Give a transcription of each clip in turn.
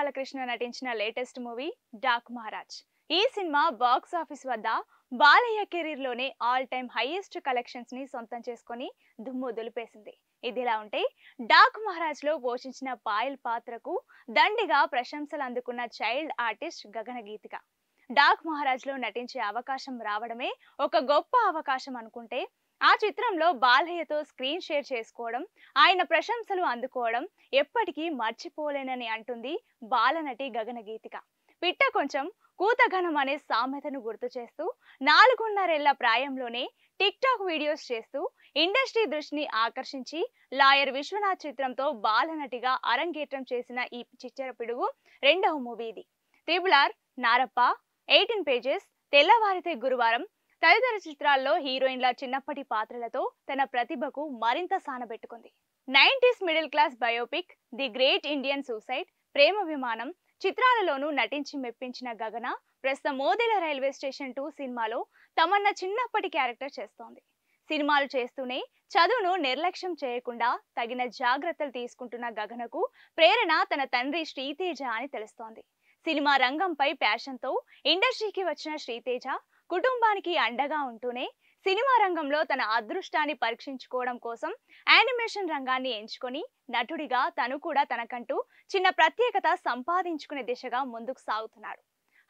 బాలకృష్ణ నటించిన latest movie dock Maharaj. ఈ cinema box office వద్ద బాలయ్య కెరీర్ లోనే ఆల్ టైమ్ హైయెస్ట్ కలెక్షన్స్ ని సొంతం చేసుకొని దుమ్ము దులిపేసింది. ఇదిలా ఉంటే డాక్ మహారాజ్ లో పోషించిన పాయల్ పాత్రకు దండిగా ప్రశంసలు అందుకున్న చైల్డ్ ఆర్టిస్ట్ గగన గీతిక. డాక్ మహారాజ్ లో నటించే అవకాశం రావడమే ఒక గొప్ప అవకాశం అనుకుంటే, ఆ చిత్రంలో బాలయ్యతో స్క్రీన్ షేర్ చేసుకోవడం, ఆయన ప్రశంసలు అందుకోవడం ఎప్పటికీ మర్చిపోలేనని అంటుంది బాలనటి గగన గీతిక. పిట్ట కొంచెం కూతఘనం అనే సామెతను గుర్తు చేస్తూ 4.5 ప్రాయంలోనే టిక్ టాక్ వీడియోస్ చేస్తూ ఇండస్ట్రీ దృష్టిని ఆకర్షించి లాయర్ విశ్వనాథ్ చిత్రంతో బాలనటిగా అరంగేట్రం చేసిన ఈ చిచ్చర పిడుగు రెండవ మూవీ ఇది. RRR, నారప్ప, 18 పేజెస్, తెల్లవారితే గురువారం తదితర చిత్రాల్లో హీరోయిన్ల చిన్నప్పటి పాత్రలతో తన ప్రతిభకు మరింత సానబెట్టుకుంది. 90s middle class biopic the great Indian suicide, Prema Vimanam చిత్రాలలోనూ నటించి మెప్పించిన గగన ప్రస్తుతం మోదెల రైల్వే స్టేషన్ 2 సినిమాలో తమన్నా చిన్నప్పటి క్యారెక్టర్ చేస్తోంది. సినిమాలు చేస్తూనే చదువును నిర్లక్ష్యం చేయకుండా తగిన జాగ్రత్తలు తీసుకుంటున్న గగనకు ప్రేరణ తన తండ్రి శ్రీతేజ అని తెలుస్తోంది. సినిమా రంగంపై ప్యాషన్తో ఇండస్ట్రీకి వచ్చిన శ్రీతేజ కుటుంబానికి అండగా ఉంటూనే సినిమా రంగంలో తన అదృష్టాన్ని పరీక్షించుకోవడం కోసం యానిమేషన్ రంగాన్ని ఎంచుకొని నటుడిగా తను కూడా తనకంటూ చిన్న ప్రత్యేకత సంపాదించుకునే దిశగా ముందుకు సాగుతున్నాడు.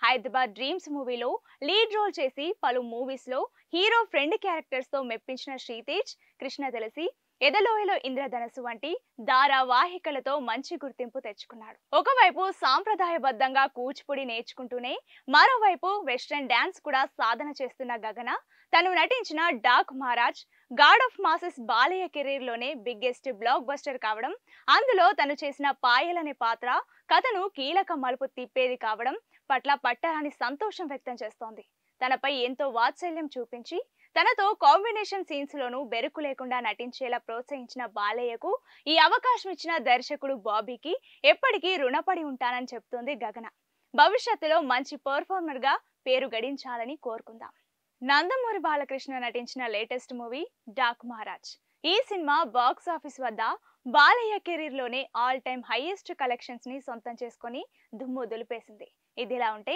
హైదరాబాద్ డ్రీమ్స్ మూవీలో లీడ్ రోల్ చేసి పలు మూవీస్ లో హీరో ఫ్రెండ్ క్యారెక్టర్స్ తో మెప్పించిన శ్రీతేజ్ కృష్ణ తెలిసి ఎదలోయలో ఇంద్రధనస్సు వంటి ధారావాహికలతో మంచి గుర్తింపు తెచ్చుకున్నాడు. ఒకవైపు సాంప్రదాయబద్ధంగా కూచిపూడి నేర్చుకుంటూనే మరోవైపు వెస్ట్రన్ డాన్స్ కూడా సాధన చేస్తున్న గగన తను నటించిన Daaku Maharaaj god of masses Balayya career లోనే బిగ్గెస్ట్ బ్లాక్ బస్టర్ కావడం, అందులో తను చేసిన పాయల్ అనే పాత్ర కథను కీలక మలుపు తిప్పేది కావడం పట్ల పట్టరాని సంతోషం వ్యక్తం చేస్తోంది. తనపై ఎంతో వాత్సల్యం చూపించి తనతో కాంబినేషన్ సీన్స్ లోనూ బెరుకు లేకుండా నటించేలా ప్రోత్సహించిన బాలయ్యకు ఈ అవకాశం ఇచ్చిన దర్శకుడు బాబీకి ఎప్పటికీ రుణపడి ఉంటానని చెప్తోంది గగన. భవిష్యత్తులో మంచి పర్ఫార్మర్ గా పేరు గడించాలని కోరుకుందాం. నందమూరి బాలకృష్ణ నటించిన లేటెస్ట్ మూవీ డాక్ మహారాజ్. ఈ సినిమా బాక్స్ ఆఫీస్ వద్ద బాలయ్య కెరీర్ లోనే ఆల్ టైమ్ హైయెస్ట్ కలెక్షన్స్ ని సొంతం చేసుకొని దుమ్ము దులిపేసింది. ఇదిలా ఉంటే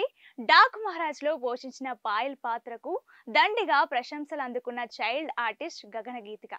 డాక్ మహారాజ్ లో పోషించిన పాయల్ పాత్రకు దండిగా ప్రశంసలు అందుకున్న చైల్డ్ ఆర్టిస్ట్ గగన గీతిక.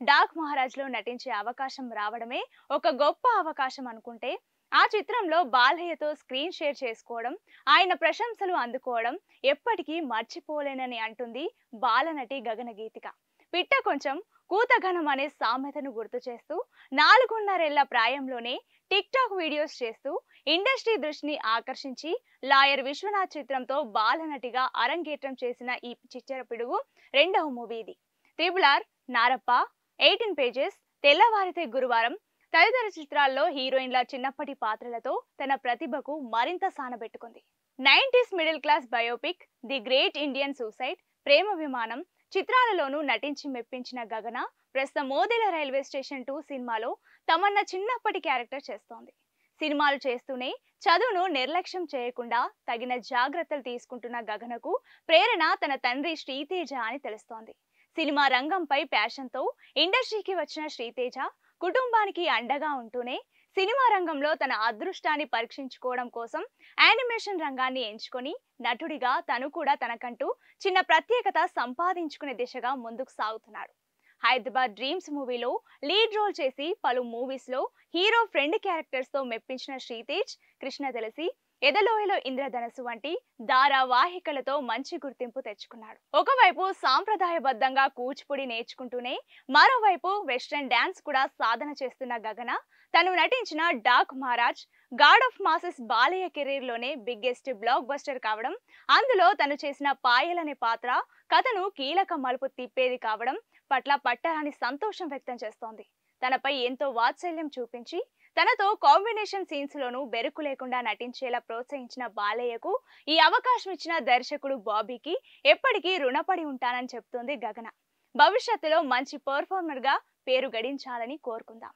డాక్ మహారాజ్ లో నటించే అవకాశం రావడమే ఒక గొప్ప అవకాశం అనుకుంటే, ఆ చిత్రంలో బాలయ్యతో స్క్రీన్ షేర్ చేసుకోవడం, ఆయన ప్రశంసలు అందుకోవడం ఎప్పటికీ మర్చిపోలేనని అంటుంది బాలనటి గగన గీతిక. పిట్ట కొంచెం కూతఘనం అనే సామెతను గుర్తు చేస్తూ 4.5 ప్రాయంలోనే టిక్ టాక్ వీడియోస్ చేస్తూ ఇండస్ట్రీ దృష్టిని ఆకర్షించి లాయర్ విశ్వనాథ్ చిత్రంతో బాలనటిగా అరంగేట్రం చేసిన ఈ చిచ్చర పిడుగు రెండవ మూవీ ఇది. RRR, నారప్ప, 18 పేజెస్, తెల్లవారితే గురువారం తదితర చిత్రాల్లో హీరోయిన్ల చిన్నప్పటి పాత్రలతో తన ప్రతిభకు మరింత సానబెట్టుకుంది. 90s middle class biopic the great Indian suicide, Prema Vimanam చిత్రాలలోనూ నటించి మెప్పించిన గగన ప్రస్తుతం మోదెల రైల్వే స్టేషన్ 2 సినిమాలో తమన్నా చిన్నప్పటి క్యారెక్టర్ చేస్తోంది. సినిమాలు చేస్తూనే చదువును నిర్లక్ష్యం చేయకుండా తగిన జాగ్రత్తలు తీసుకుంటున్న గగనకు ప్రేరణ తన తండ్రి శ్రీతేజ అని తెలుస్తోంది. సినిమా రంగంపై ప్యాషన్తో ఇండస్ట్రీకి వచ్చిన శ్రీతేజ కుటుంబానికి అండగా ఉంటూనే సినిమా రంగంలో తన అదృష్టాన్ని పరీక్షించుకోవడం కోసం యానిమేషన్ రంగాన్ని ఎంచుకొని నటుడిగా తను కూడా తనకంటూ చిన్న ప్రత్యేకత సంపాదించుకునే దిశగా ముందుకు సాగుతున్నాడు. హైదరాబాద్ డ్రీమ్స్ మూవీలో లీడ్ రోల్ చేసి పలు మూవీస్ లో హీరో ఫ్రెండ్ క్యారెక్టర్స్ తో మెప్పించిన శ్రీతేజ్ కృష్ణ తెలిసి ఎదలోయలో ఇంద్రధనస్సు వంటి ధారావాహికలతో మంచి గుర్తింపు తెచ్చుకున్నాడు. ఒకవైపు సాంప్రదాయబద్ధంగా కూచిపూడి నేర్చుకుంటూనే మరోవైపు వెస్ట్రన్ డాన్స్ కూడా సాధన చేస్తున్న గగన తను నటించిన Daaku Maharaaj god of masses Balayya career లోనే బిగ్గెస్ట్ బ్లాక్ బస్టర్ కావడం, అందులో తను చేసిన పాయల్ అనే పాత్ర కథను కీలక మలుపు తిప్పేది కావడం పట్ల పట్టరాని సంతోషం వ్యక్తం చేస్తోంది. తనపై ఎంతో వాత్సల్యం చూపించి తనతో కాంబినేషన్ సీన్స్ లోనూ బెరుకు లేకుండా నటించేలా ప్రోత్సహించిన బాలయ్యకు ఈ అవకాశం ఇచ్చిన దర్శకుడు బాబీకి ఎప్పటికీ రుణపడి ఉంటానని చెప్తోంది గగన. భవిష్యత్తులో మంచి పర్ఫార్మర్ గా పేరు గడించాలని కోరుకుందాం.